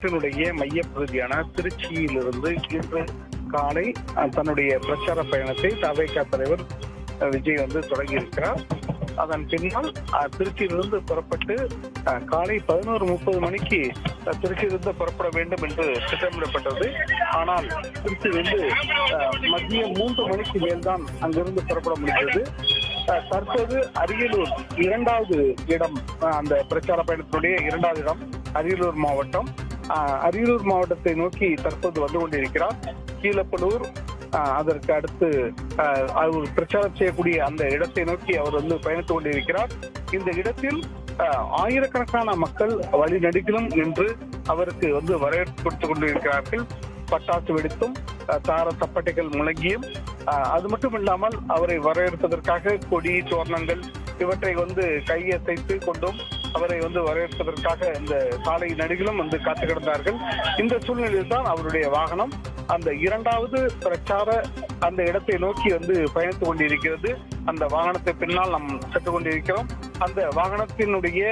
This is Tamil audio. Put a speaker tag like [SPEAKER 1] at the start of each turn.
[SPEAKER 1] தமிழகத்தினுடைய மையப்பகுதியான திருச்சியிலிருந்து இன்று காலை தன்னுடைய பிரச்சார பயணத்தை தவேக தலைவர் விஜய் தொடங்கியிருக்கிறார். அதன் பின்னால் திருச்சியிலிருந்து புறப்பட்டு காலை 11:30 மணிக்கு திருச்சியிலிருந்து புறப்பட வேண்டும் என்று திட்டமிடப்பட்டது. ஆனால் திருச்சியிலிருந்து மதியம் 3 மணிக்கு மேல்தான் அங்கிருந்து புறப்பட முடிகிறது. தற்போது அரியலூர் 2வது இடம், அந்த பிரச்சார பயணத்தினுடைய 2வது இடம் அரியலூர் மாவட்டம். அரியலூர் மாவட்டத்தை நோக்கி தற்போது வந்து கொண்டிருக்கிறார். கீழப்பலூர், அதற்கு அடுத்து அவர் பிரச்சாரம் செய்யக்கூடிய அந்த இடத்தை நோக்கி அவர் பயணித்துக் கொண்டிருக்கிறார். இந்த இடத்தில் ஆயிரக்கணக்கான மக்கள் வழிநெடுகிலும் என்று அவருக்கு வரவேற்பு கொடுத்துக் கொண்டிருக்கிறார்கள். பட்டாசு வெடித்தும் தார தப்பட்டைகள் முழங்கியும், அது மட்டும் இல்லாமல் அவரை வரவேற்பதற்காக கொடி தோரணங்கள் இவற்றை கையசைத்து கொண்டும் அவரை வரவேற்பதற்காக இந்த சாலை நடுகிலும் காத்து கிடந்தார்கள். இந்த சூழ்நிலையில் தான் அவருடைய வாகனம் அந்த 2வது பிரச்சார அந்த இடத்தை நோக்கி பயணித்துக் கொண்டிருக்கிறது. அந்த வாகனத்தை பின்னால் நாம் சென்று கொண்டிருக்கிறோம். அந்த வாகனத்தினுடைய